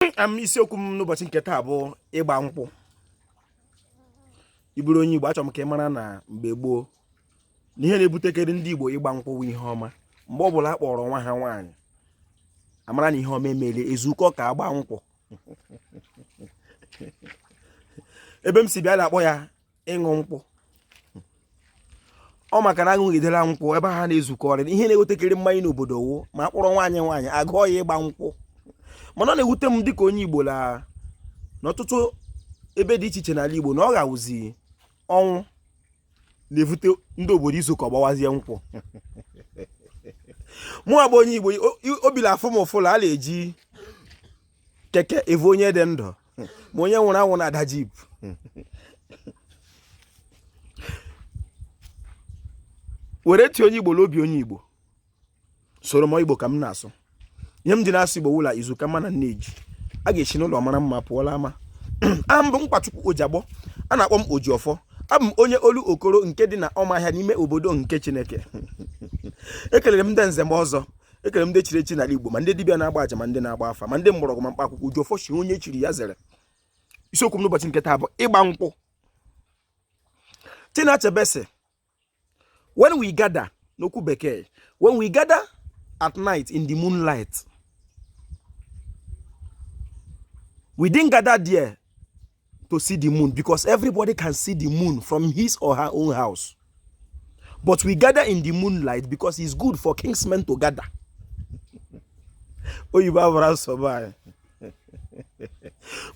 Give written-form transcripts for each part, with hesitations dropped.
isiokwu m n'ụbọchị nke taa bụ ịgba nkwụ. Iburu onye Igbo, achọrọ m ka ị mara na mgbe gboo na ihe na-ebutekere ndị Igbo ịgba nkwụ bụ ihe ọma. Mgbe ọ bụla a kpọrọ nwa ha nwaanyị, amara na ihe ọma emere, ezukọ ka agba nkwụ. Ebe m si bịa na-akpọ ya ịṅụ nkwụ. Ọ maka na aṅụgidela nkwụ ebe ha na-ezukọ ihe na-ewetekere mmanya n'obodo wụ ma akpọrọ nwaanyị agụọ ya ịgba nkwụ. Mana ọ na-ewute m dịka onye Igbo n'ọtụtụ ebe dị iche iche n'ala Igbo na ọ ga-awụzi ọnwụ na-evute ndị obodo izukọ gbawazie nkwụ. Mụ abụ onye Igbo, obila afọ m ụfụla a na-eji keke evu onye dị ndụ ma onye nwụrụ anwụ na-ada jip. Were tie onye Igbo n'obi onye Igbo, soro m Igbo ka m na-asụ. Ihe m dị na-asụ Igbo wụla izuka mma na nneji a ga-echi n'ụlọ mara mma pụọla ama. Aha m bụ Mkpachukwu Oji Agbo, a na-akpọ m Oji Ofo. Abụ m onye olu okoro nke dị na ọmahịa n'ime obodo nke Chineke. Ekelere m ndị nze m ọzọ, ekelere m ndị chiri echi n'ala Igbo, ma ndị dibịa na-agba aja ma ndị na-agba afa ma ndị mgbọrọgwụ ma mkpa akwụkwọ. Oji Ofo shi onye chiri ya zere. Isiokwu m n'ụbọchị nke taa bụ ịgba nkwụ. Tinachebese, when we gather, n'okwu bekee, when we gather at night in the moonlight, we didn't gather there to see the moon because everybody can see the moon from his or her own house. But we gather in the moonlight because it's good for kingsmen to gather.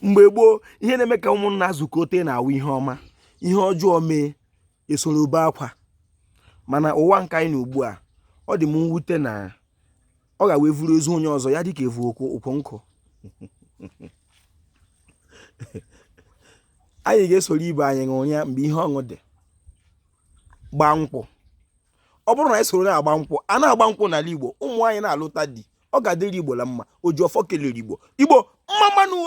Mgbe gboo, ihe na-eme ka ụmụnna zukọte na-awụ ihe ọma, ihe ọjọọ mee esoro be akwa. Mana ụwa nke anyị na ugbu a, ọ dị m mwute na ọ ga-wee vuru ezu onye ọzọ ya dịka evu okwu nkụ. Anyị ga-esoro ibe anyị ṅụrịa mgbe ihe ọṅụ dị, gbaa nkwụ. Ọ bụrụ na anyị soro na-agba nkwụ, a na-agba nkwụ n'ala Igbo, ụmụ anyị na-alụta di, ọ ga-adịrị Igbo la mma. Oji Ofo kelere Igbo, Igbo mma mmanụ.